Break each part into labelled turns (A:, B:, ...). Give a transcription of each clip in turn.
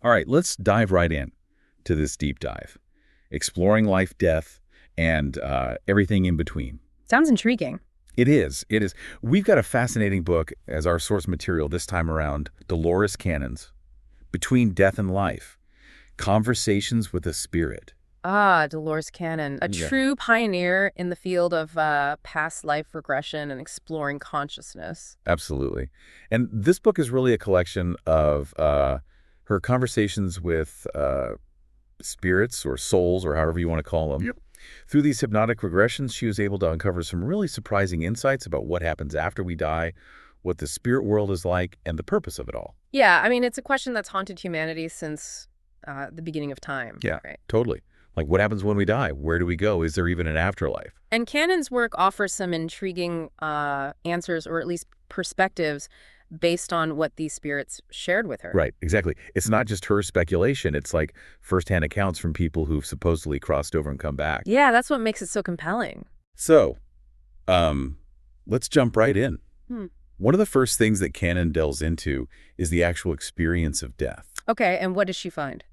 A: All right, let's dive right in to this deep dive, exploring life, death, and everything in between.
B: Sounds intriguing.
A: It is. It is. We've got a fascinating book as our source material this time around, Dolores Cannon's Between Death and Life, Conversations with a Spirit.
B: Ah, Dolores Cannon, a
A: Yeah.
B: true pioneer in the field of past life regression and exploring consciousness.
A: Absolutely. And this book is really a collection of her conversations with spirits or souls or however you want to call them.
C: Yep.
A: Through these hypnotic regressions, she was able to uncover some really surprising insights about what happens after we die, what the spirit world is like, and the purpose of it all.
B: Yeah, I mean, it's a question that's haunted humanity since the beginning of time.
A: Yeah,
B: Right.
A: totally. Like, what happens when we die? Where do we go? Is there even an afterlife?
B: And Cannon's work offers some intriguing answers, or at least perspectives, based on what these spirits shared with her.
A: Right, exactly. It's not just her speculation. It's like firsthand accounts from people who've supposedly crossed over and come back.
B: Yeah, that's what makes it so compelling.
A: So, let's jump right in.
B: Hmm.
A: One of the first things that Cannon delves into is the actual experience of death.
B: Okay, and what does she find?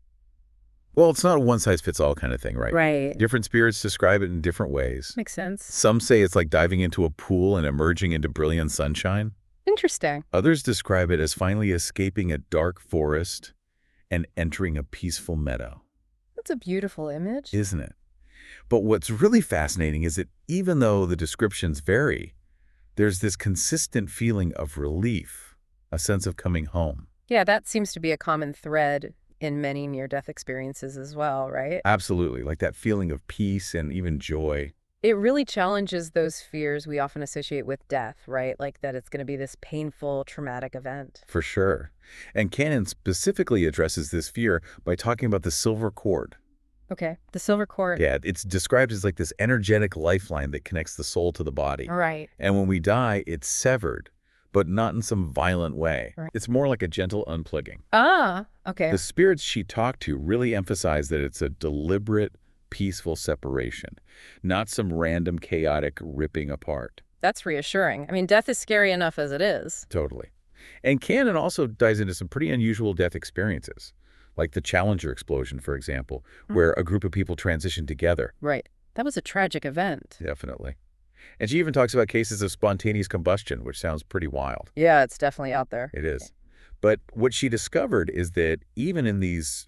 A: Well, it's not a one-size-fits-all kind of thing, right?
B: Right.
A: Different spirits describe it in different ways.
B: Makes sense.
A: Some say it's like diving into a pool and emerging into brilliant sunshine.
B: Interesting.
A: Others describe it as finally escaping a dark forest and entering a peaceful meadow.
B: That's a beautiful image.
A: Isn't it? But what's really fascinating is that even though the descriptions vary, there's this consistent feeling of relief, a sense of coming home.
B: Yeah, that seems to be a common thread in many near-death experiences as well, right?
A: Absolutely, like that feeling of peace and even joy.
B: It really challenges those fears we often associate with death, right? Like that it's going to be this painful, traumatic event.
A: For sure. And Cannon specifically addresses this fear by talking about the silver cord.
B: Okay, the silver cord.
A: Yeah, it's described as like this energetic lifeline that connects the soul to the body.
B: Right.
A: And when we die, it's severed, but not in some violent way.
B: Right.
A: It's more like a gentle unplugging.
B: Ah, okay.
A: The spirits she talked to really emphasize that it's a deliberate, peaceful separation, not some random chaotic ripping apart.
B: That's reassuring. I mean, death is scary enough as it is.
A: Totally. And Cannon also dives into some pretty unusual death experiences, like the Challenger explosion, for example, where a group of people transitioned together.
B: Right. That was a tragic event.
A: Definitely. And she even talks about cases of spontaneous combustion, which sounds pretty wild.
B: Yeah, it's definitely out there.
A: It is. But what she discovered is that even in these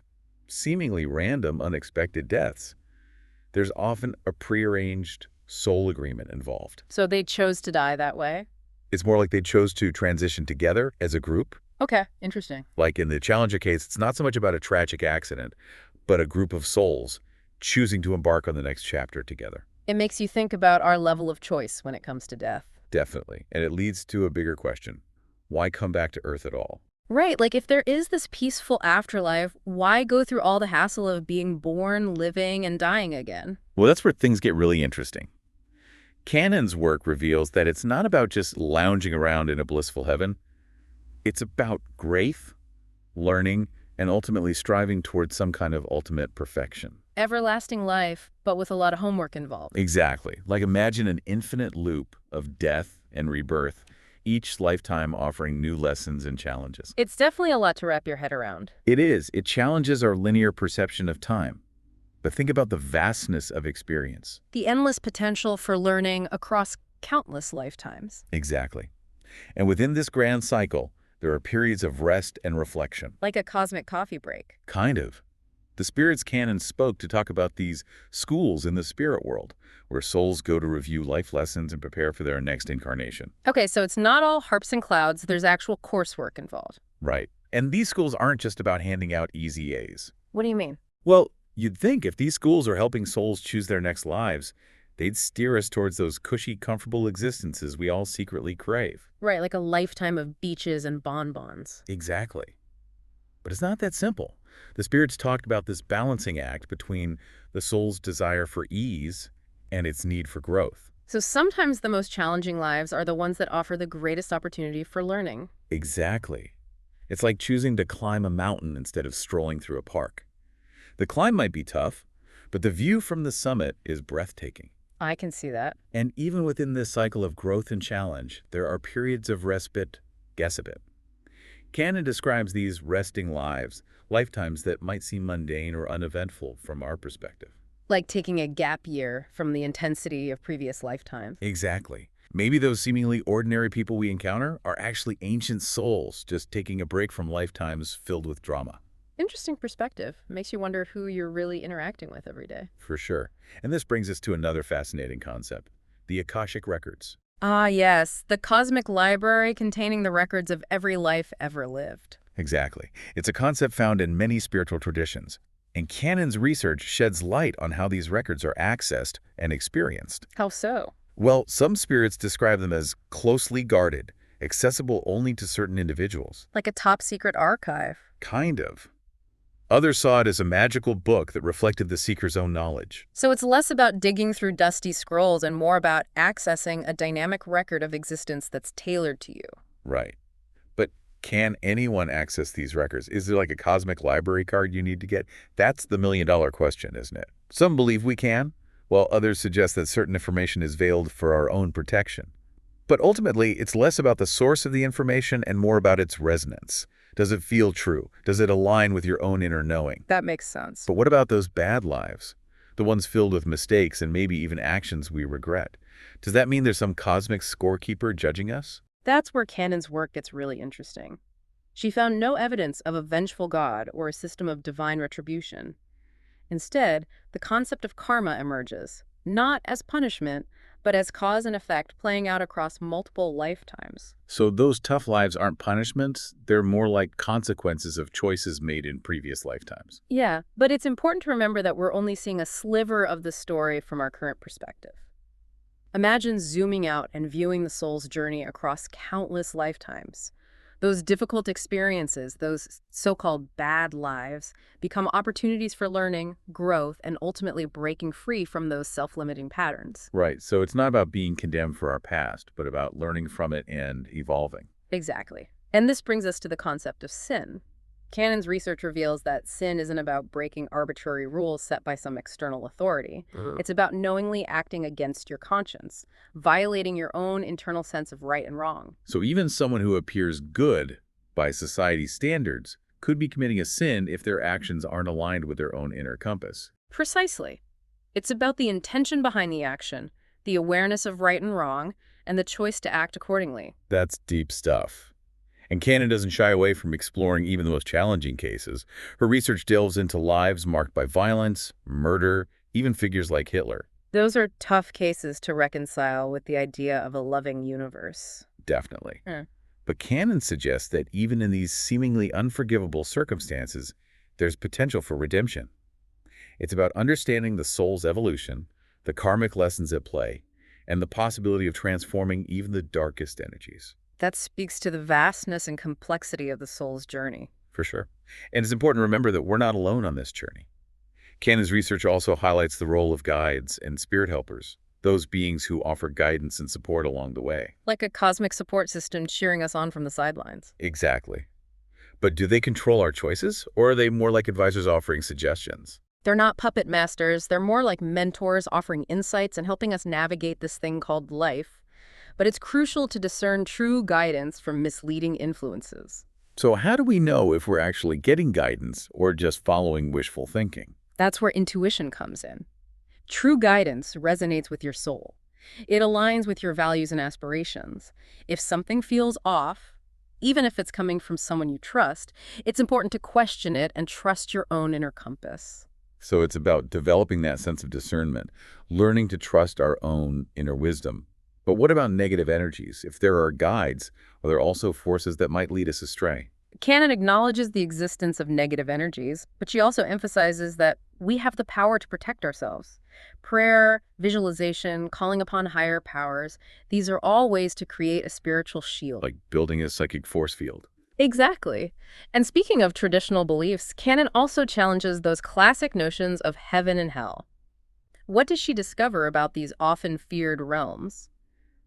A: seemingly random, unexpected deaths, there's often a prearranged soul agreement involved.
B: So they chose to die that way?
A: It's more like they chose to transition together as a group.
B: Okay, interesting.
A: Like in the Challenger case, it's not so much about a tragic accident, but a group of souls choosing to embark on the next chapter together.
B: It makes you think about our level of choice when it comes to death.
A: Definitely. And it leads to a bigger question. Why come back to Earth at all?
B: Right, like if there is this peaceful afterlife, why go through all the hassle of being born, living, and dying again?
A: Well, that's where things get really interesting. Cannon's work reveals that it's not about just lounging around in a blissful heaven. It's about growth, learning, and ultimately striving towards some kind of ultimate perfection.
B: Everlasting life, but with a lot of homework involved.
A: Exactly. Like imagine an infinite loop of death and rebirth, each lifetime offering new lessons and challenges.
B: It's definitely a lot to wrap your head around.
A: It is. It challenges our linear perception of time. But think about the vastness of experience.
B: The endless potential for learning across countless lifetimes.
A: Exactly. And within this grand cycle, there are periods of rest and reflection.
B: Like a cosmic coffee break.
A: Kind of. The Spirits Canon spoke to talk about these schools in the spirit world, where souls go to review life lessons and prepare for their next incarnation.
B: Okay, so it's not all harps and clouds. There's actual coursework involved.
A: Right. And these schools aren't just about handing out easy A's.
B: What do you mean?
A: Well, you'd think if these schools are helping souls choose their next lives, they'd steer us towards those cushy, comfortable existences we all secretly crave.
B: Right, like a lifetime of beaches and bonbons.
A: Exactly. But it's not that simple. The spirits talked about this balancing act between the soul's desire for ease and its need for growth.
B: So sometimes the most challenging lives are the ones that offer the greatest opportunity for learning.
A: Exactly. It's like choosing to climb a mountain instead of strolling through a park. The climb might be tough, but the view from the summit is breathtaking.
B: I can see that.
A: And even within this cycle of growth and challenge, there are periods of respite. Guess a bit. Canon describes these resting lives, lifetimes that might seem mundane or uneventful from our perspective.
B: Like taking a gap year from the intensity of previous lifetimes.
A: Exactly. Maybe those seemingly ordinary people we encounter are actually ancient souls just taking a break from lifetimes filled with drama.
B: Interesting perspective. Makes you wonder who you're really interacting with every day.
A: For sure. And this brings us to another fascinating concept, the Akashic Records.
B: Ah, yes, the cosmic library containing the records of every life ever lived.
A: Exactly. It's a concept found in many spiritual traditions, and Canon's research sheds light on how these records are accessed and experienced.
B: How so?
A: Well, some spirits describe them as closely guarded, accessible only to certain individuals.
B: Like a top-secret archive.
A: Kind of. Others saw it as a magical book that reflected the seeker's own knowledge.
B: So it's less about digging through dusty scrolls and more about accessing a dynamic record of existence that's tailored to you.
A: Right. But can anyone access these records? Is there like a cosmic library card you need to get? That's the million-dollar question, isn't it? Some believe we can, while others suggest that certain information is veiled for our own protection. But ultimately, it's less about the source of the information and more about its resonance. Does it feel true? Does it align with your own inner knowing?
B: That makes sense.
A: But what about those bad lives? The ones filled with mistakes and maybe even actions we regret. Does that mean there's some cosmic scorekeeper judging us?
B: That's where Canon's work gets really interesting. She found no evidence of a vengeful god or a system of divine retribution. Instead, the concept of karma emerges, not as punishment, but as cause and effect playing out across multiple lifetimes.
A: So those tough lives aren't punishments, they're more like consequences of choices made in previous lifetimes.
B: Yeah, but it's important to remember that we're only seeing a sliver of the story from our current perspective. Imagine zooming out and viewing the soul's journey across countless lifetimes. Those difficult experiences, those so-called bad lives, become opportunities for learning, growth, and ultimately breaking free from those self-limiting patterns.
A: Right, so it's not about being condemned for our past, but about learning from it and evolving.
B: Exactly. And this brings us to the concept of sin. Canon's research reveals that sin isn't about breaking arbitrary rules set by some external authority. It's about knowingly acting against your conscience, violating your own internal sense of right and wrong.
A: So even someone who appears good by society's standards could be committing a sin if their actions aren't aligned with their own inner compass.
B: Precisely. It's about the intention behind the action, the awareness of right and wrong, and the choice to act accordingly.
A: That's deep stuff. And Canon doesn't shy away from exploring even the most challenging cases. Her research delves into lives marked by violence, murder, even figures like Hitler.
B: Those are tough cases to reconcile with the idea of a loving universe.
A: Definitely. But Canon suggests that even in these seemingly unforgivable circumstances, there's potential for redemption. It's about understanding the soul's evolution, the karmic lessons at play, and the possibility of transforming even the darkest energies.
B: That speaks to the vastness and complexity of the soul's journey.
A: For sure. And it's important to remember that we're not alone on this journey. Canon's research also highlights the role of guides and spirit helpers, those beings who offer guidance and support along the way.
B: Like a cosmic support system cheering us on from the sidelines.
A: Exactly. But do they control our choices, or are they more like advisors offering suggestions?
B: They're not puppet masters. They're more like mentors offering insights and helping us navigate this thing called life. But it's crucial to discern true guidance from misleading influences.
A: So how do we know if we're actually getting guidance or just following wishful thinking?
B: That's where intuition comes in. True guidance resonates with your soul. It aligns with your values and aspirations. If something feels off, even if it's coming from someone you trust, it's important to question it and trust your own inner compass.
A: So it's about developing that sense of discernment, learning to trust our own inner wisdom. But what about negative energies? If there are guides, are there also forces that might lead us astray?
B: Canon acknowledges the existence of negative energies, but she also emphasizes that we have the power to protect ourselves. Prayer, visualization, calling upon higher powers, these are all ways to create a spiritual shield.
A: Like building a psychic force field.
B: Exactly. And speaking of traditional beliefs, Canon also challenges those classic notions of heaven and hell. What does she discover about these often feared realms?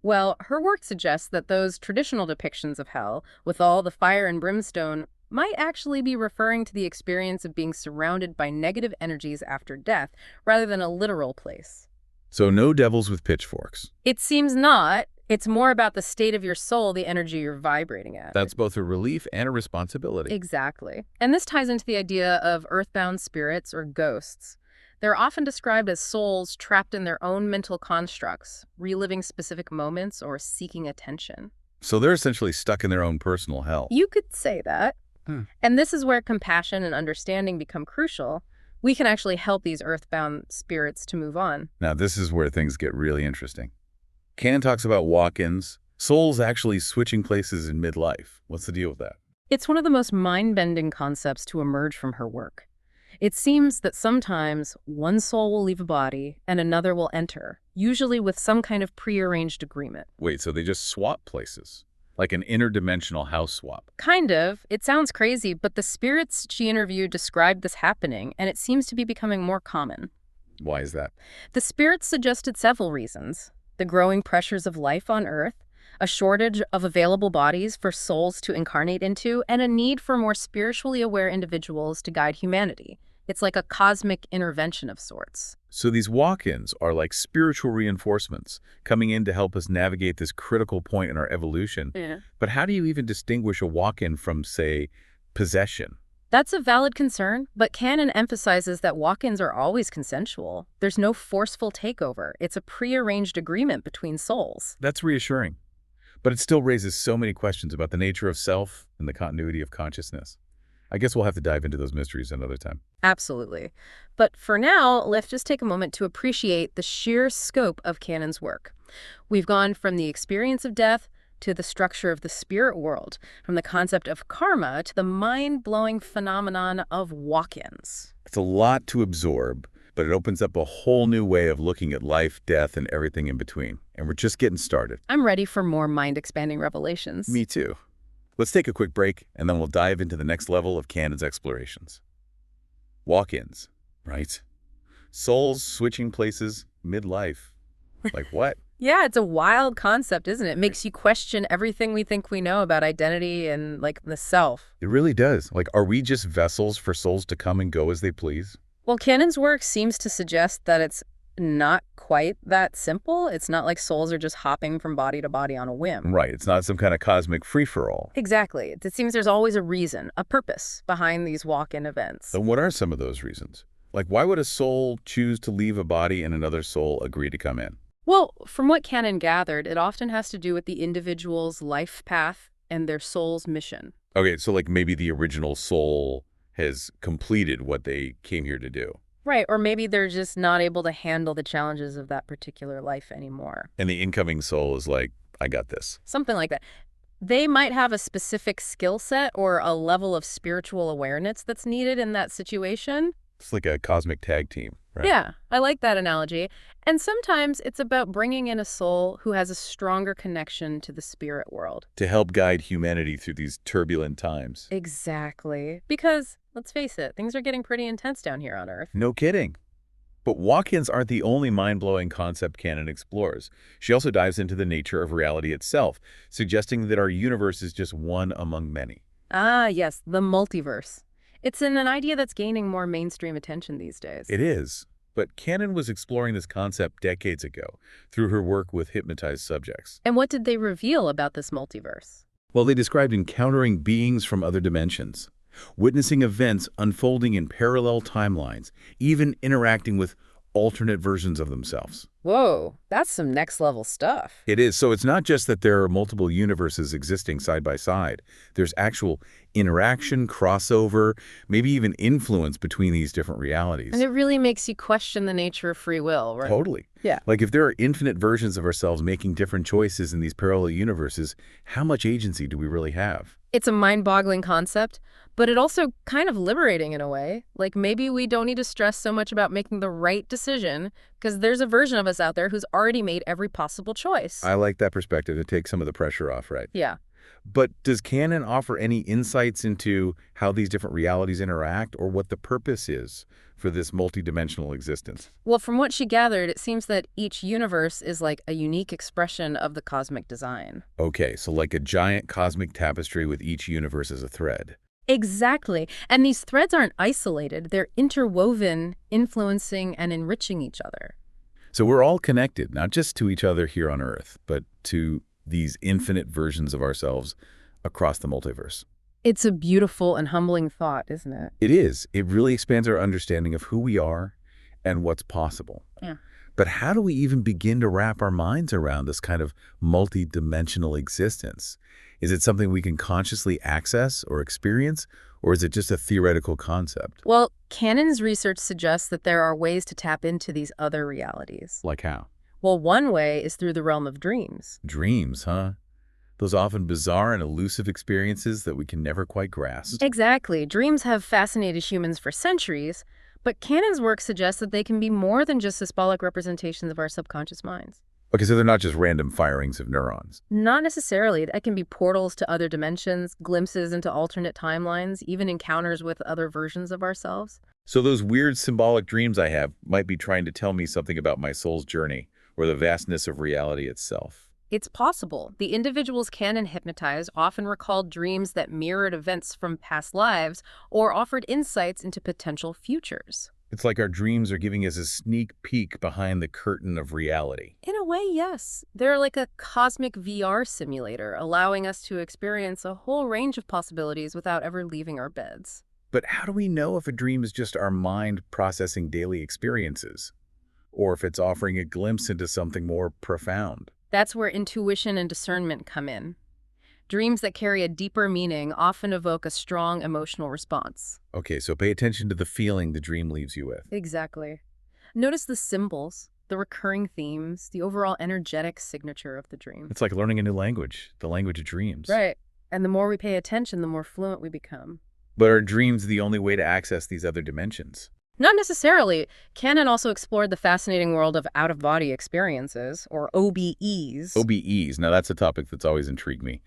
B: Well, her work suggests that those traditional depictions of hell, with all the fire and brimstone, might actually be referring to the experience of being surrounded by negative energies after death, rather than a literal place.
A: So no devils with pitchforks.
B: It seems not. It's more about the state of your soul, the energy you're vibrating at.
A: That's both a relief and a responsibility.
B: Exactly. And this ties into the idea of earthbound spirits or ghosts. They're often described as souls trapped in their own mental constructs, reliving specific moments or seeking attention.
A: So they're essentially stuck in their own personal hell.
B: You could say that. And this is where compassion and understanding become crucial. We can actually help these earthbound spirits to move on.
A: Now, this is where things get really interesting. Canon talks about walk-ins, souls actually switching places in midlife. What's the deal with that?
B: It's one of the most mind-bending concepts to emerge from her work. It seems that sometimes one soul will leave a body and another will enter, usually with some kind of prearranged agreement.
A: Wait, so they just swap places? Like an interdimensional house swap?
B: Kind of. It sounds crazy, but the spirits she interviewed described this happening, and it seems to be becoming more common.
A: Why is that?
B: The spirits suggested several reasons: the growing pressures of life on Earth, a shortage of available bodies for souls to incarnate into, and a need for more spiritually aware individuals to guide humanity. It's like a cosmic intervention of sorts.
A: So these walk-ins are like spiritual reinforcements coming in to help us navigate this critical point in our evolution.
B: Yeah.
A: But how do you even distinguish a walk-in from, say, possession?
B: That's a valid concern, but Canon emphasizes that walk-ins are always consensual. There's no forceful takeover. It's a prearranged agreement between souls.
A: That's reassuring. But it still raises so many questions about the nature of self and the continuity of consciousness. I guess we'll have to dive into those mysteries another time.
B: Absolutely. But for now, let's just take a moment to appreciate the sheer scope of Canon's work. We've gone from the experience of death to the structure of the spirit world, from the concept of karma to the mind-blowing phenomenon of walk-ins.
A: It's a lot to absorb, but it opens up a whole new way of looking at life, death, and everything in between. And we're just getting started.
B: I'm ready for more mind-expanding revelations.
A: Me too. Let's take a quick break, and then we'll dive into the next level of Canon's explorations. Walk-ins, right? Souls switching places midlife. Like what?
B: Yeah, it's a wild concept, isn't it? It makes you question everything we think we know about identity and, like, the self.
A: It really does. Like, are we just vessels for souls to come and go as they please?
B: Well, Canon's work seems to suggest that it's not quite that simple. It's not like souls are just hopping from body to body on a whim.
A: Right. It's not some kind of cosmic free-for-all.
B: Exactly. It seems there's always a reason, a purpose behind these walk-in events.
A: So what are some of those reasons? Like, why would a soul choose to leave a body and another soul agree to come in?
B: Well, from what Canon gathered, it often has to do with the individual's life path and their soul's mission.
A: Okay, so like maybe the original soul has completed what they came here to do.
B: Right, or maybe they're just not able to handle the challenges of that particular life anymore.
A: And the incoming soul is like, I got this.
B: Something like that. They might have a specific skill set or a level of spiritual awareness that's needed in that situation.
A: It's like a cosmic tag team, right?
B: Yeah, I like that analogy. And sometimes it's about bringing in a soul who has a stronger connection to the spirit world.
A: To help guide humanity through these turbulent times.
B: Exactly. Because, let's face it, things are getting pretty intense down here on Earth.
A: No kidding. But walk-ins aren't the only mind-blowing concept Canon explores. She also dives into the nature of reality itself, suggesting that our universe is just one among many.
B: Ah, yes, the multiverse. It's an idea that's gaining more mainstream attention these days.
A: It is. But Canon was exploring this concept decades ago through her work with hypnotized subjects.
B: And what did they reveal about this multiverse?
A: Well, they described encountering beings from other dimensions, witnessing events unfolding in parallel timelines, even interacting with alternate versions of themselves.
B: Whoa, that's some next-level stuff.
A: It is. So it's not just that there are multiple universes existing side by side. There's actual interaction, crossover, maybe even influence between these different realities.
B: And it really makes you question the nature of free will, right?
A: Totally.
B: Yeah.
A: Like if there are infinite versions of ourselves making different choices in these parallel universes, how much agency do we really have?
B: It's a mind-boggling concept, but it also kind of liberating in a way. Like maybe we don't need to stress so much about making the right decision because there's a version of us out there who's already made every possible choice.
A: I like that perspective to take some of the pressure off, right?
B: Yeah.
A: But does Canon offer any insights into how these different realities interact or what the purpose is for this multidimensional existence?
B: Well, from what she gathered, it seems that each universe is like a unique expression of the cosmic design.
A: Okay, so like a giant cosmic tapestry with each universe as a thread.
B: Exactly. And these threads aren't isolated. They're interwoven, influencing and enriching each other.
A: So we're all connected, not just to each other here on Earth, but to these infinite versions of ourselves across the multiverse.
B: It's a beautiful and humbling thought, isn't it?
A: It is. It really expands our understanding of who we are and what's possible.
B: Yeah.
A: But how do we even begin to wrap our minds around this kind of multi-dimensional existence? Is it something we can consciously access or experience, or is it just a theoretical concept?
B: Well, Cannon's research suggests that there are ways to tap into these other realities.
A: Like how?
B: Well, one way is through the realm of dreams.
A: Dreams, huh? Those often bizarre and elusive experiences that we can never quite grasp.
B: Exactly. Dreams have fascinated humans for centuries, but Cannon's work suggests that they can be more than just symbolic representations of our subconscious minds.
A: Okay, so they're not just random firings of neurons.
B: Not necessarily. That can be portals to other dimensions, glimpses into alternate timelines, even encounters with other versions of ourselves.
A: So those weird symbolic dreams I have might be trying to tell me something about my soul's journey or the vastness of reality itself.
B: It's possible. The individuals Cannon hypnotized often recalled dreams that mirrored events from past lives or offered insights into potential futures.
A: It's like our dreams are giving us a sneak peek behind the curtain of reality.
B: In a way, yes. They're like a cosmic VR simulator, allowing us to experience a whole range of possibilities without ever leaving our beds.
A: But how do we know if a dream is just our mind processing daily experiences, or if it's offering a glimpse into something more profound?
B: That's where intuition and discernment come in. Dreams that carry a deeper meaning often evoke a strong emotional response.
A: Okay, so pay attention to the feeling the dream leaves you with.
B: Exactly. Notice the symbols, the recurring themes, the overall energetic signature of the dream.
A: It's like learning a new language, the language of dreams.
B: Right. And the more we pay attention, the more fluent we become.
A: But are dreams the only way to access these other dimensions?
B: Not necessarily. Cannon also explored the fascinating world of out-of-body experiences, or OBEs.
A: OBEs, now that's a topic that's always intrigued me.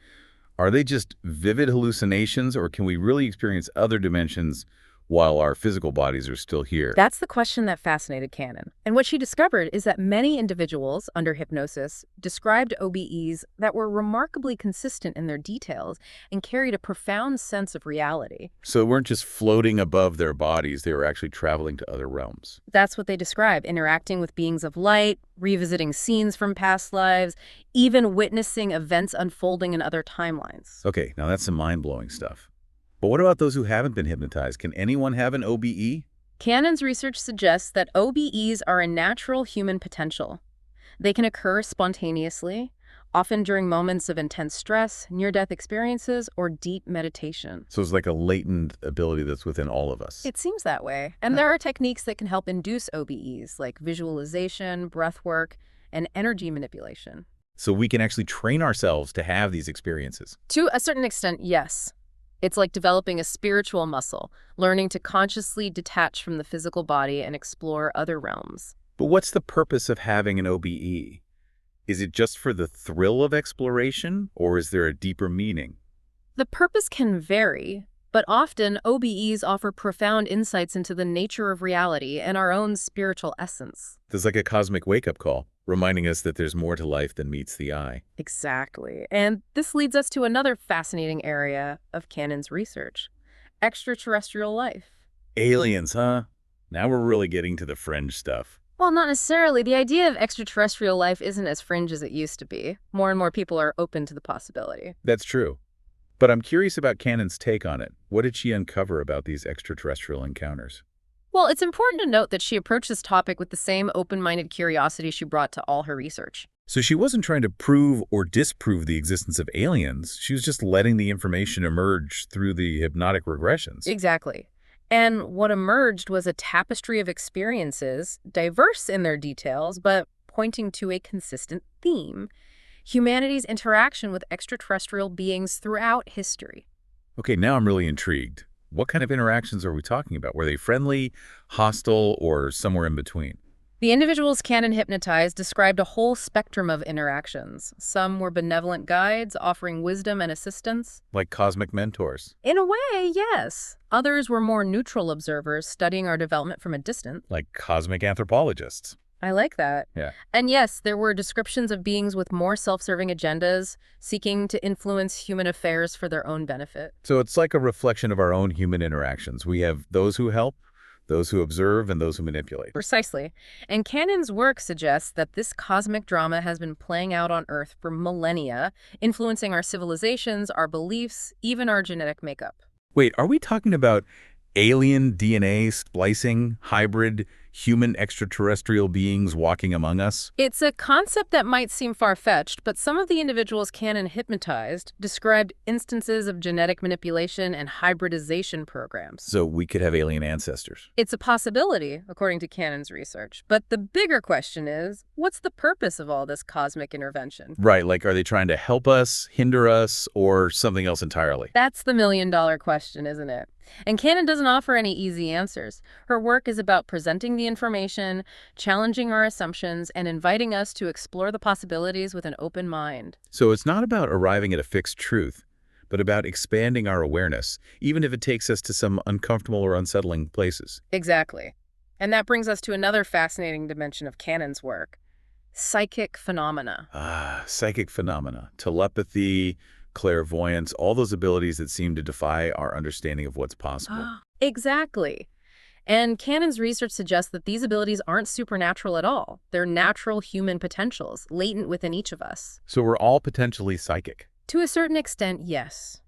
A: Are they just vivid hallucinations, or can we really experience other dimensions while our physical bodies are still here?
B: That's the question that fascinated Cannon. And what she discovered is that many individuals under hypnosis described OBEs that were remarkably consistent in their details and carried a profound sense of reality.
A: So they weren't just floating above their bodies, they were actually traveling to other realms.
B: That's what they describe, interacting with beings of light, revisiting scenes from past lives, even witnessing events unfolding in other timelines.
A: Okay, now that's some mind-blowing stuff. But what about those who haven't been hypnotized? Can anyone have an OBE?
B: Cannon's research suggests that OBEs are a natural human potential. They can occur spontaneously, often during moments of intense stress, near-death experiences, or deep meditation.
A: So it's like a latent ability that's within all of us.
B: It seems that way. And there are techniques that can help induce OBEs, like visualization, breath work, and energy manipulation.
A: So we can actually train ourselves to have these experiences.
B: To a certain extent, yes. It's like developing a spiritual muscle, learning to consciously detach from the physical body and explore other realms.
A: But what's the purpose of having an OBE? Is it just for the thrill of exploration, or is there a deeper meaning?
B: The purpose can vary, but often OBEs offer profound insights into the nature of reality and our own spiritual essence.
A: There's like a cosmic wake-up call, reminding us that there's more to life than meets the eye.
B: Exactly. And this leads us to another fascinating area of Cannon's research: extraterrestrial life.
A: Aliens, huh? Now we're really getting to the fringe stuff.
B: Well, not necessarily. The idea of extraterrestrial life isn't as fringe as it used to be. More and more people are open to the possibility.
A: That's true. But I'm curious about Cannon's take on it. What did she uncover about these extraterrestrial encounters?
B: Well, it's important to note that she approached this topic with the same open-minded curiosity she brought to all her research.
A: So she wasn't trying to prove or disprove the existence of aliens. She was just letting the information emerge through the hypnotic regressions.
B: Exactly. And what emerged was a tapestry of experiences, diverse in their details, but pointing to a consistent theme: humanity's interaction with extraterrestrial beings throughout history.
A: Okay, now I'm really intrigued. What kind of interactions are we talking about? Were they friendly, hostile, or somewhere in between?
B: The individuals Cannon hypnotized described a whole spectrum of interactions. Some were benevolent guides, offering wisdom and assistance.
A: Like cosmic mentors?
B: In a way, yes. Others were more neutral observers, studying our development from a distance.
A: Like cosmic anthropologists?
B: I like that.
A: Yeah.
B: And yes, there were descriptions of beings with more self-serving agendas, seeking to influence human affairs for their own benefit.
A: So it's like a reflection of our own human interactions. We have those who help, those who observe and those who manipulate.
B: Precisely. And Cannon's work suggests that this cosmic drama has been playing out on Earth for millennia, influencing our civilizations, our beliefs, even our genetic makeup.
A: Wait, are we talking about alien DNA splicing, hybrid, human extraterrestrial beings walking among us?
B: It's a concept that might seem far-fetched, but some of the individuals Cannon hypnotized described instances of genetic manipulation and hybridization programs.
A: So we could have alien ancestors.
B: It's a possibility, according to Cannon's research. But the bigger question is, what's the purpose of all this cosmic intervention?
A: Right, like are they trying to help us, hinder us, or something else entirely?
B: That's the million-dollar question, isn't it? And Cannon doesn't offer any easy answers. Her work is about presenting the information, challenging our assumptions, and inviting us to explore the possibilities with an open mind.
A: So it's not about arriving at a fixed truth, but about expanding our awareness, even if it takes us to some uncomfortable or unsettling places.
B: Exactly. And that brings us to another fascinating dimension of Cannon's work: psychic phenomena.
A: Psychic phenomena, telepathy, clairvoyance, all those abilities that seem to defy our understanding of what's possible.
B: Exactly. And Cannon's research suggests that these abilities aren't supernatural at all. They're natural human potentials, latent within each of us.
A: So we're all potentially psychic.
B: To a certain extent, yes.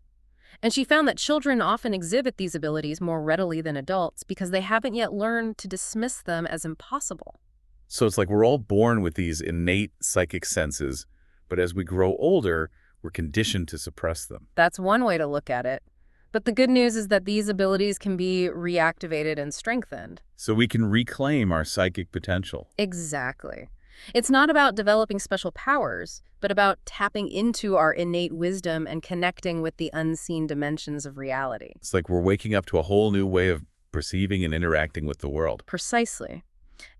B: And she found that children often exhibit these abilities more readily than adults because they haven't yet learned to dismiss them as impossible.
A: So it's like we're all born with these innate psychic senses, but as we grow older, we're conditioned to suppress them.
B: That's one way to look at it. But the good news is that these abilities can be reactivated and strengthened.
A: So we can reclaim our psychic potential.
B: Exactly. It's not about developing special powers, but about tapping into our innate wisdom and connecting with the unseen dimensions of reality.
A: It's like we're waking up to a whole new way of perceiving and interacting with the world.
B: Precisely.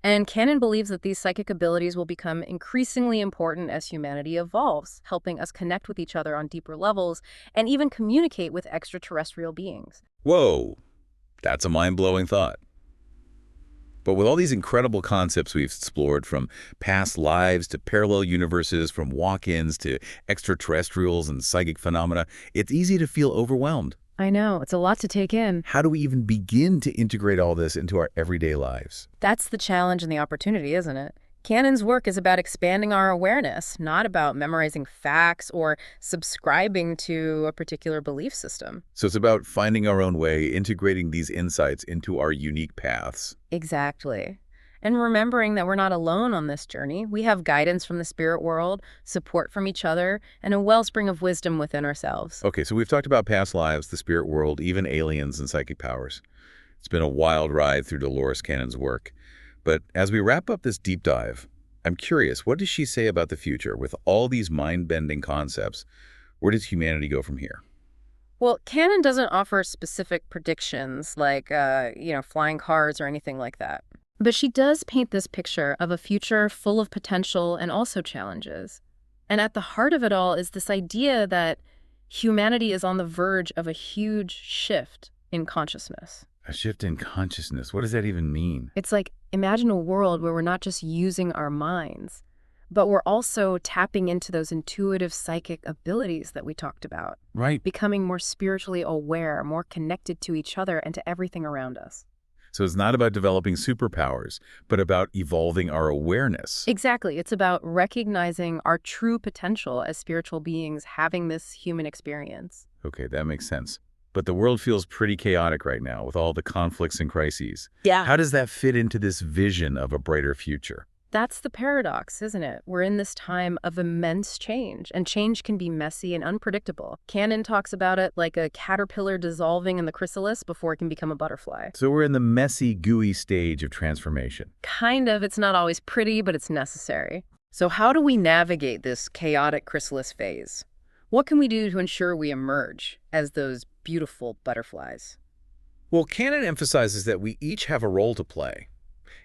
B: And Cannon believes that these psychic abilities will become increasingly important as humanity evolves, helping us connect with each other on deeper levels and even communicate with extraterrestrial beings.
A: Whoa, that's a mind-blowing thought. But with all these incredible concepts we've explored, from past lives to parallel universes, from walk-ins to extraterrestrials and psychic phenomena, it's easy to feel overwhelmed.
B: I know, it's a lot to take in.
A: How do we even begin to integrate all this into our everyday lives?
B: That's the challenge and the opportunity, isn't it? Cannon's work is about expanding our awareness, not about memorizing facts or subscribing to a particular belief system.
A: So it's about finding our own way, integrating these insights into our unique paths.
B: Exactly. And remembering that we're not alone on this journey. We have guidance from the spirit world, support from each other, and a wellspring of wisdom within ourselves.
A: Okay, so we've talked about past lives, the spirit world, even aliens and psychic powers. It's been a wild ride through Dolores Cannon's work. But as we wrap up this deep dive, I'm curious, what does she say about the future? With all these mind-bending concepts, where does humanity go from here?
B: Well, Cannon doesn't offer specific predictions like, flying cars or anything like that. But she does paint this picture of a future full of potential and also challenges. And at the heart of it all is this idea that humanity is on the verge of a huge shift in consciousness.
A: A shift in consciousness. What does that even mean?
B: It's like, imagine a world where we're not just using our minds, but we're also tapping into those intuitive psychic abilities that we talked about.
A: Right.
B: Becoming more spiritually aware, more connected to each other and to everything around us.
A: So it's not about developing superpowers, but about evolving our awareness.
B: Exactly. It's about recognizing our true potential as spiritual beings having this human experience.
A: Okay, that makes sense. But the world feels pretty chaotic right now with all the conflicts and crises.
B: Yeah.
A: How does that fit into this vision of a brighter future?
B: That's the paradox, isn't it? We're in this time of immense change, and change can be messy and unpredictable. Cannon talks about it like a caterpillar dissolving in the chrysalis before it can become a butterfly.
A: So we're in the messy, gooey stage of transformation.
B: Kind of. It's not always pretty, but it's necessary. So how do we navigate this chaotic chrysalis phase? What can we do to ensure we emerge as those beautiful butterflies?
A: Well, Cannon emphasizes that we each have a role to play.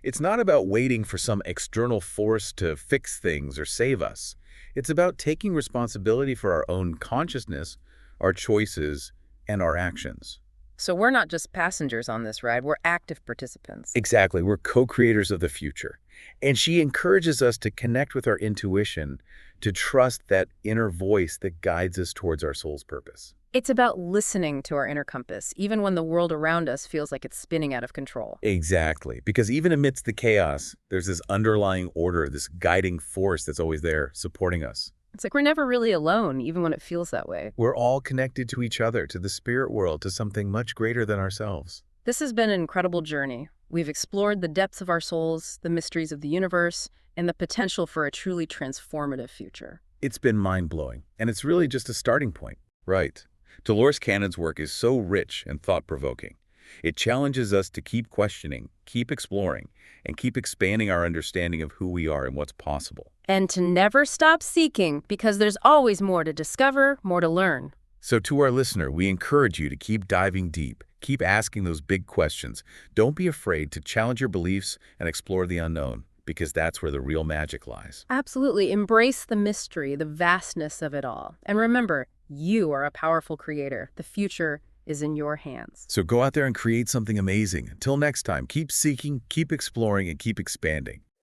A: It's not about waiting for some external force to fix things or save us. It's about taking responsibility for our own consciousness, our choices, and our actions.
B: So we're not just passengers on this ride, we're active participants.
A: Exactly. We're co-creators of the future. And she encourages us to connect with our intuition, to trust that inner voice that guides us towards our soul's purpose.
B: It's about listening to our inner compass, even when the world around us feels like it's spinning out of control.
A: Exactly, because even amidst the chaos, there's this underlying order, this guiding force that's always there, supporting us.
B: It's like we're never really alone, even when it feels that way.
A: We're all connected to each other, to the spirit world, to something much greater than ourselves.
B: This has been an incredible journey. We've explored the depths of our souls, the mysteries of the universe, and the potential for a truly transformative future.
A: It's been mind-blowing, and it's really just a starting point. Right. Dolores Cannon's work is so rich and thought-provoking. It challenges us to keep questioning, keep exploring, and keep expanding our understanding of who we are and what's possible.
B: And to never stop seeking, because there's always more to discover, more to learn.
A: So to our listener, we encourage you to keep diving deep, keep asking those big questions. Don't be afraid to challenge your beliefs and explore the unknown, because that's where the real magic lies.
B: Absolutely. Embrace the mystery, the vastness of it all. And remember, you are a powerful creator. The future is in your hands.
A: So go out there and create something amazing. Until next time, keep seeking, keep exploring, and keep expanding.